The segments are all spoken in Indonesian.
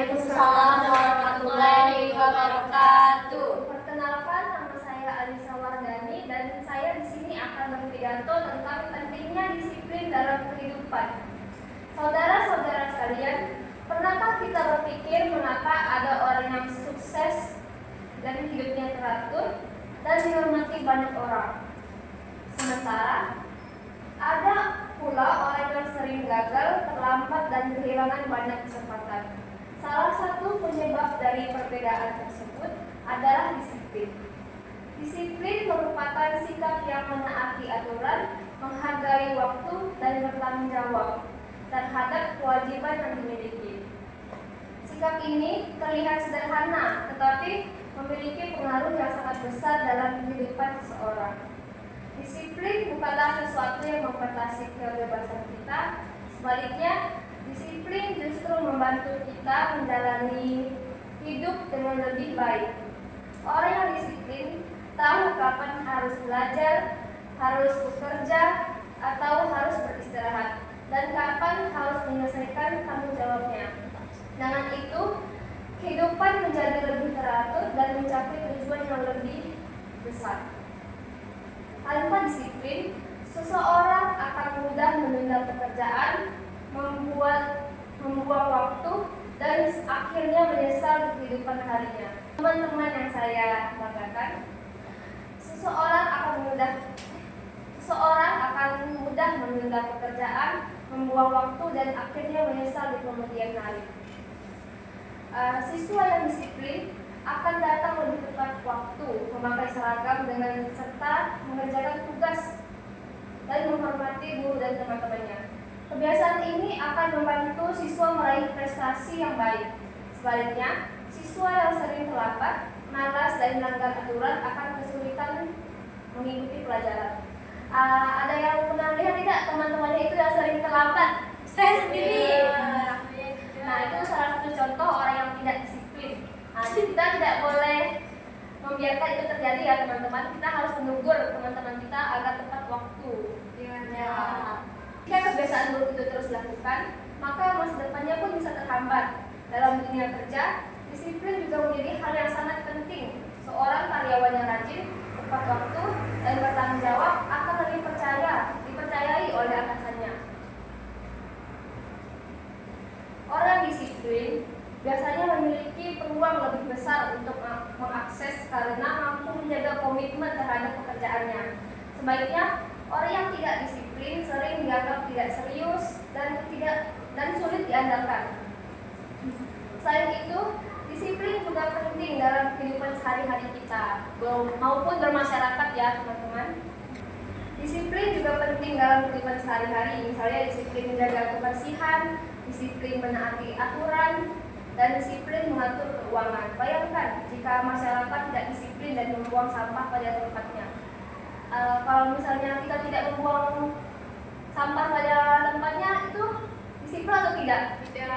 Waalaikumsalam warahmatullahi wabarakatuh. Perkenalkan, nama saya Alisa Wardani dan saya di sini akan berpidato tentang pentingnya disiplin dalam kehidupan. Saudara-saudara sekalian, pernahkah kita berpikir mengapa ada orang yang sukses dan hidupnya teratur dan dihormati banyak orang? Sementara ada pula orang yang sering gagal, terlambat dan kehilangan banyak kesempatan. Salah satu penyebab dari perbedaan tersebut adalah disiplin. Disiplin merupakan sikap yang menaati aturan, menghargai waktu, dan bertanggung jawab terhadap kewajiban yang dimiliki. Sikap ini terlihat sederhana, tetapi memiliki pengaruh yang sangat besar dalam kehidupan seseorang. Disiplin bukanlah sesuatu yang membatasi kebebasan kita, sebaliknya disiplin justru membantu kita menjalani hidup dengan lebih baik. Orang yang disiplin tahu kapan harus belajar, harus bekerja, atau harus beristirahat, dan kapan harus menyelesaikan tanggung jawabnya. Dengan itu, kehidupan menjadi lebih teratur dan mencapai tujuan yang lebih besar. Tanpa disiplin, seseorang akan mudah menunda pekerjaan, membuang waktu, dan akhirnya menyesal di kehidupan harinya. Teman-teman yang saya banggakan, seseorang akan mudah menunda pekerjaan, membuang waktu, dan akhirnya menyesal di kemudian hari. Siswa yang disiplin akan datang lebih tepat waktu, memakai seragam dengan serta mengerjakan tugas dan menghormati guru dan teman-temannya. Kebiasaan ini akan membantu siswa meraih prestasi yang baik. Sebaliknya, siswa yang sering terlambat, malas, dan melanggar aturan akan kesulitan mengikuti pelajaran. Ada yang pernah lihat tidak teman-temannya itu yang sering terlambat? Saya sendiri. Nah, itu salah satu contoh orang yang tidak disiplin. Kita tidak boleh membiarkan itu terjadi ya teman-teman. Kita harus menegur teman-teman kita agar tepat waktu. Ya. Jika kebiasaan buruk itu terus dilakukan, maka masa depannya pun bisa terhambat. Dalam dunia kerja, disiplin juga menjadi hal yang sangat penting. Seorang karyawan yang rajin, tepat waktu, dan bertanggung jawab akan lebih dipercayai oleh atasannya. Orang disiplin biasanya memiliki peluang lebih besar untuk mengakses karena mampu menjaga komitmen terhadap pekerjaannya. Sebaliknya, orang yang tidak disiplin sering dianggap tidak serius dan sulit diandalkan. Selain itu, disiplin juga penting dalam kehidupan sehari-hari kita maupun bermasyarakat ya teman-teman. Disiplin juga penting dalam kehidupan sehari-hari, misalnya disiplin menjaga kebersihan, disiplin menaati aturan, dan disiplin mengatur keuangan. Bayangkan jika masyarakat tidak disiplin dan membuang sampah pada tempatnya. Kalau misalnya kita tidak membuang sampah pada tempatnya, itu disiplin atau tidak? Tidak.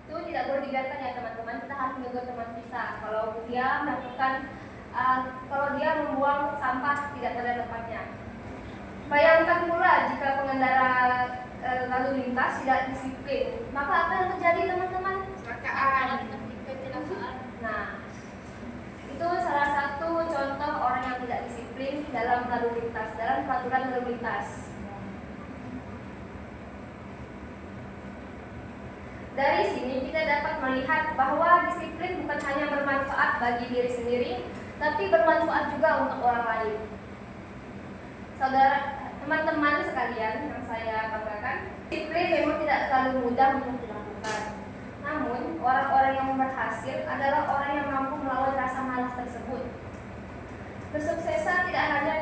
Itu tidak boleh dibiarkan ya teman-teman. Kita harus menegur teman kita kalau dia membuang sampah tidak pada tempatnya. Bayangkan pula jika pengendara lalu lintas tidak disiplin, maka apa yang terjadi teman-teman? Kecelakaan. Nah, itu salah satu contoh orang yang tidak disiplin dalam lalu lintas, dalam peraturan lalu lintas. Dari sini kita dapat melihat bahwa disiplin bukan hanya bermanfaat bagi diri sendiri, tapi bermanfaat juga untuk orang lain. Teman-teman sekalian yang saya banggakan, disiplin memang tidak selalu mudah untuk dilakukan. Namun, orang-orang yang berhasil adalah orang yang mampu melawan rasa malas tersebut. Kesuksesan tidak hanya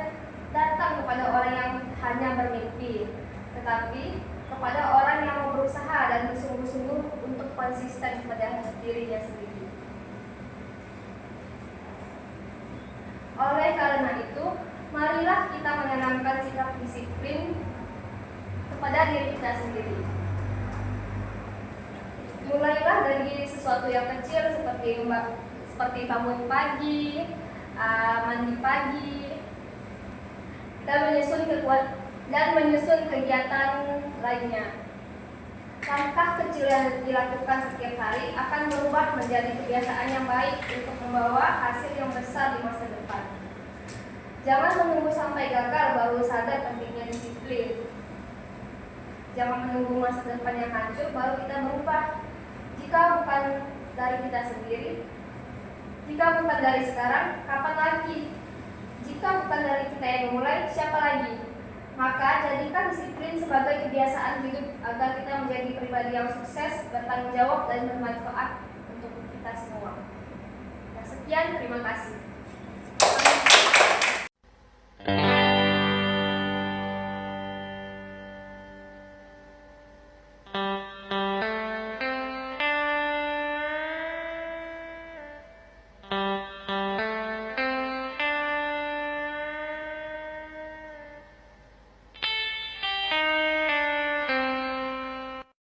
datang kepada orang yang hanya bermimpi, tetapi kepada orang yang mau berusaha dan bersungguh-sungguh untuk konsisten pada dirinya sendiri. Oleh karena itu, marilah kita menanamkan sikap disiplin kepada diri kita sendiri. Mulailah dari sesuatu yang kecil seperti bangun pagi, mandi pagi, dan menyusun kegiatan lainnya. Langkah kecil yang dilakukan setiap hari akan berubah menjadi kebiasaan yang baik untuk membawa hasil yang besar di masa depan. Jangan menunggu sampai gagal baru sadar pentingnya disiplin. Jangan menunggu masa depan yang hancur baru kita berubah. Jika bukan dari kita sendiri, jika bukan dari sekarang, kapan lagi? Jika bukan dari kita yang memulai, siapa lagi? Maka jadikan disiplin sebagai kebiasaan hidup agar kita menjadi pribadi yang sukses, bertanggung jawab, dan bermanfaat untuk kita semua. Sekian, terima kasih.